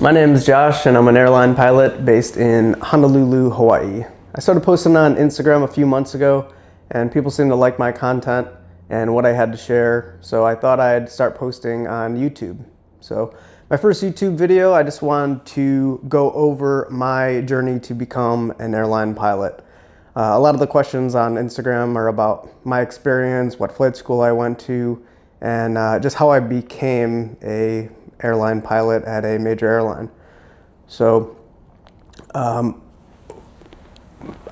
My name is Josh and I'm an airline pilot based in Honolulu, Hawaii. I started posting on Instagram a few months ago and people seem to like my content and what I had to share, so I thought I'd start posting on YouTube. So my first YouTube video, I just wanted to go over my journey to become an airline pilot. A lot of the questions on Instagram are about my experience, what flight school I went to, and just how I became a airline pilot at a major airline. So I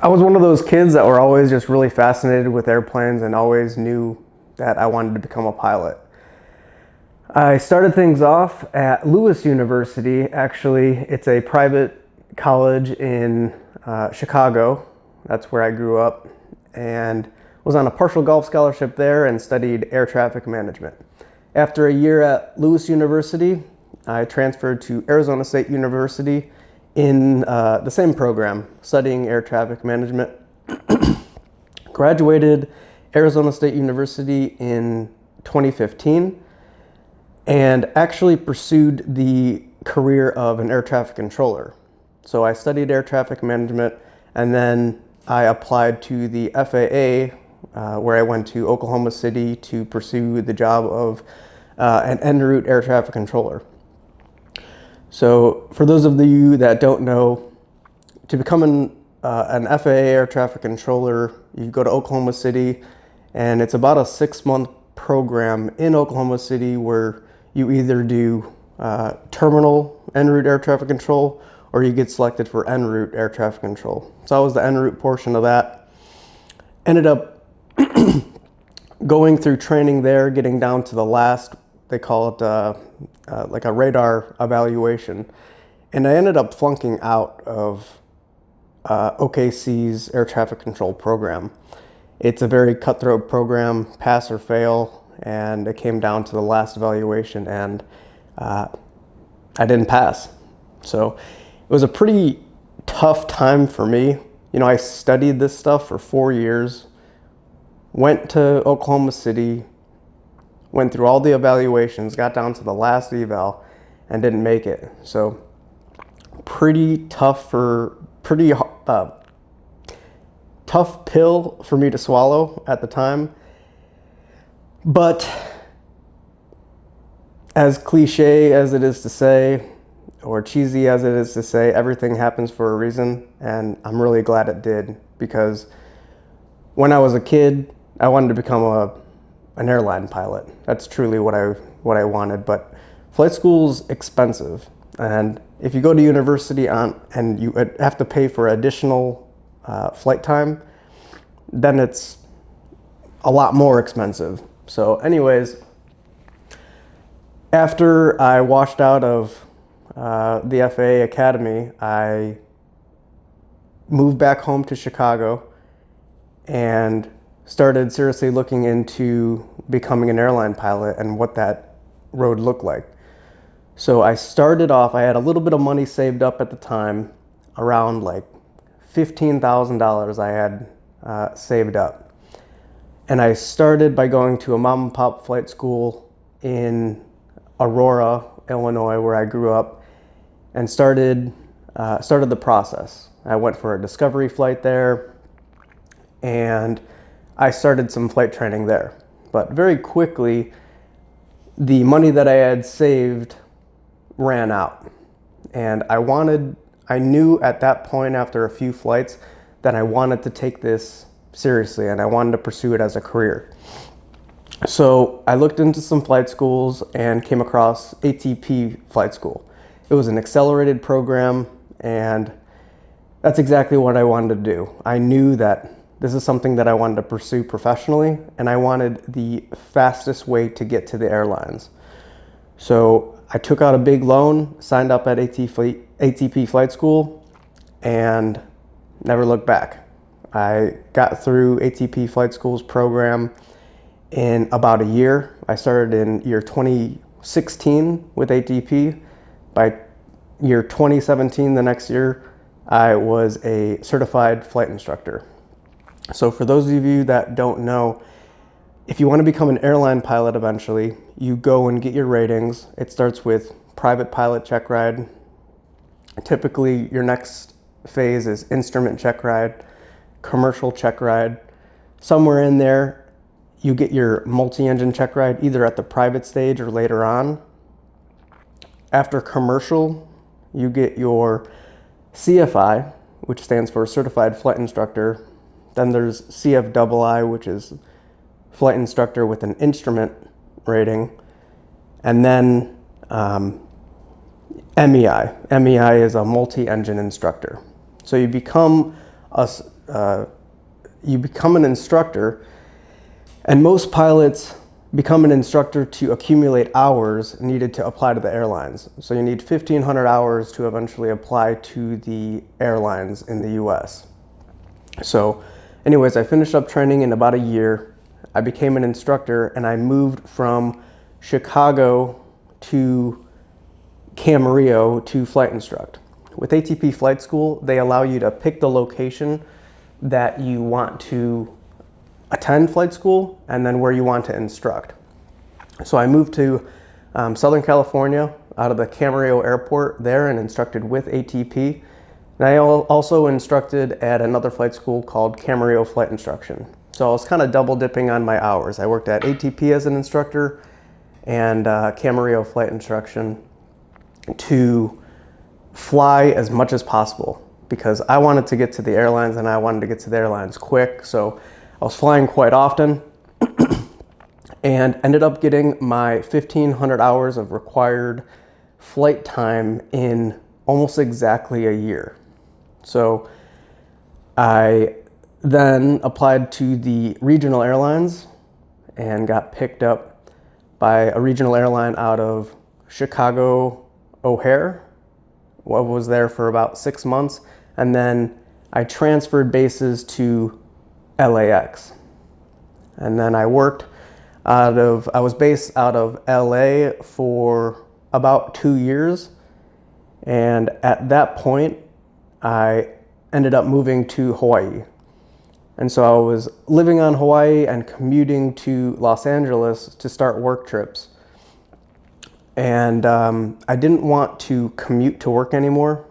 was one of those kids that were always just really fascinated with airplanes and always knew that I wanted to become a pilot. I started things off at Lewis University. Actually, it's a private college in Chicago. That's where I grew up, and was on a partial golf scholarship there and studied air traffic management. After a year at Lewis University, I transferred to Arizona State University in the same program, studying air traffic management. Graduated Arizona State University in 2015 and actually pursued the career of an air traffic controller. So I studied air traffic management, and then I applied to the FAA, where I went to Oklahoma City to pursue the job of an en route air traffic controller. So for those of you that don't know, to become an FAA air traffic controller, you go to Oklahoma City, and it's about a 6-month program in Oklahoma City where you either do terminal en route air traffic control or you get selected for en route air traffic control. So I was the en route portion of that. Ended up going through training there, getting down to the last, they call it like a radar evaluation. And I ended up flunking out of OKC's air traffic control program. It's a very cutthroat program, pass or fail, and it came down to the last evaluation, and I didn't pass. So it was a pretty tough time for me. You know, I studied this stuff for 4 years, went to Oklahoma City, went through all the evaluations, got down to the last eval, and didn't make it. So pretty tough pill for me to swallow at the time. But as cliche as it is to say, or cheesy as it is to say, everything happens for a reason, and I'm really glad it did, because when I was a kid, I wanted to become an airline pilot. That's truly what I wanted, but flight school's expensive, and if you go to university and you have to pay for additional flight time, then it's a lot more expensive. So anyways, after I washed out of the FAA Academy, I moved back home to Chicago and started seriously looking into becoming an airline pilot and what that road looked like. So I started off, I had a little bit of money saved up at the time, around like $15,000 I had saved up. And I started by going to a mom and pop flight school in Aurora, Illinois, where I grew up, and started the process. I went for a discovery flight there, and I started some flight training there. But very quickly, the money that I had saved ran out. And I knew at that point, after a few flights, that I wanted to take this seriously and I wanted to pursue it as a career. So I looked into some flight schools and came across ATP Flight School. It was an accelerated program, and that's exactly what I wanted to do. I knew that this is something that I wanted to pursue professionally, and I wanted the fastest way to get to the airlines. So I took out a big loan, signed up at ATP Flight School, and never looked back. I got through ATP Flight School's program in about a year. I started in year 2016 with ATP. By year 2017, the next year, I was a certified flight instructor. So for those of you that don't know, if you want to become an airline pilot eventually, you go and get your ratings. It starts with private pilot check ride, Typically, your next phase is instrument check ride, commercial check ride. Somewhere in there, you get your multi-engine check ride, either at the private stage or later on. After commercial, you get your CFI, which stands for Certified Flight Instructor. Then there's CFII, which is Flight Instructor with an instrument rating. And then MEI. MEI is a multi-engine instructor. So you become an instructor, and most pilots become an instructor to accumulate hours needed to apply to the airlines. So you need 1,500 hours to eventually apply to the airlines in the US. So anyways, I finished up training in about a year. I became an instructor, and I moved from Chicago to Camarillo to flight instruct. With ATP Flight School, they allow you to pick the location that you want to attend flight school and then where you want to instruct. So I moved to Southern California out of the Camarillo airport there and instructed with ATP. And I also instructed at another flight school called Camarillo Flight Instruction. So I was kind of double dipping on my hours. I worked at ATP as an instructor and Camarillo Flight Instruction to fly as much as possible, because I wanted to get to the airlines and I wanted to get to the airlines quick. So I was flying quite often and ended up getting my 1,500 hours of required flight time in almost exactly a year. So I then applied to the regional airlines and got picked up by a regional airline out of Chicago O'Hare. I was there for about 6 months, and then I transferred bases to LAX. And then I worked I was based out of LA for about 2 years. And at that point, I ended up moving to Hawaii. And so I was living on Hawaii and commuting to Los Angeles to start work trips. And I didn't want to commute to work anymore.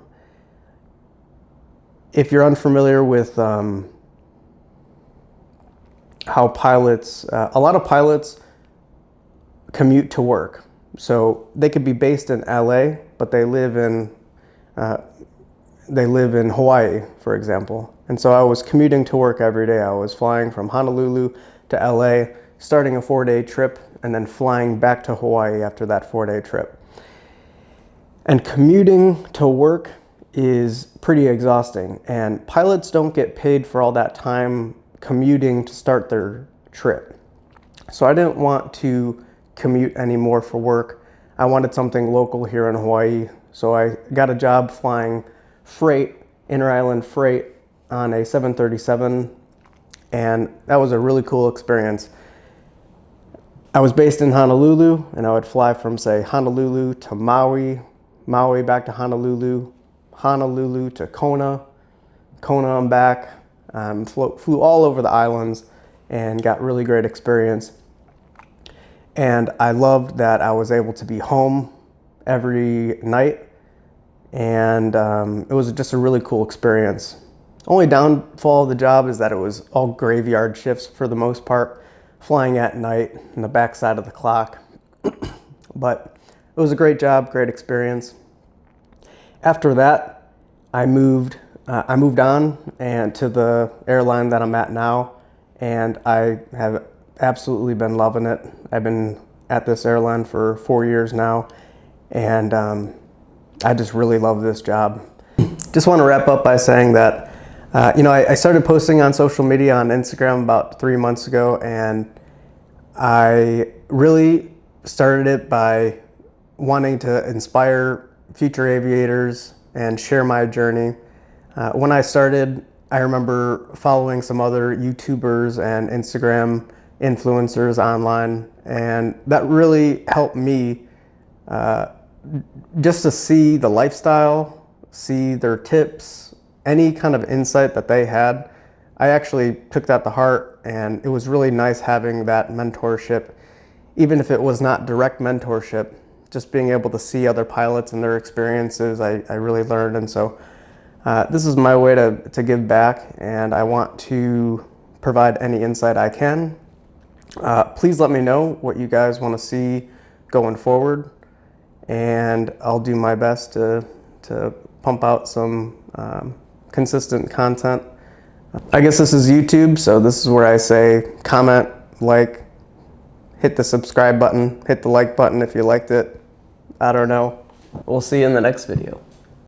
If you're unfamiliar with how pilots, a lot of pilots commute to work. So they could be based in LA, but they live in Hawaii, for example. And so I was commuting to work every day. I was flying from Honolulu to LA, starting a 4-day trip, and then flying back to Hawaii after that 4-day trip. And commuting to work is pretty exhausting, and pilots don't get paid for all that time commuting to start their trip. So I didn't want to commute anymore for work. I wanted something local here in Hawaii. So I got a job flying freight, inter-island freight, on a 737, and that was a really cool experience. I was based in Honolulu, and I would fly from, say, Honolulu to Maui, Maui back to Honolulu, Honolulu to Kona, Kona and back. Flew all over the islands and got really great experience. And I loved that I was able to be home every night, and it was just a really cool experience. Only downfall of the job is that it was all graveyard shifts for the most part, flying at night in the backside of the clock. But it was a great job, great experience. After that, I moved on and to the airline that I'm at now, and I have absolutely been loving it. I've been at this airline for 4 years now, and I just really love this job. Just want to wrap up by saying that I started posting on social media on Instagram about 3 months ago, and I really started it by wanting to inspire future aviators and share my journey. When I started, I remember following some other YouTubers and Instagram influencers online, and that really helped me just to see the lifestyle, see their tips, any kind of insight that they had. I actually took that to heart, and it was really nice having that mentorship, even if it was not direct mentorship, just being able to see other pilots and their experiences, I really learned. And so this is my way to give back, and I want to provide any insight I can. Please let me know what you guys want to see going forward, and I'll do my best to pump out some consistent content. I guess this is YouTube, so this is where I say comment, like, hit the subscribe button, hit the like button if you liked it. I don't know. We'll see you in the next video.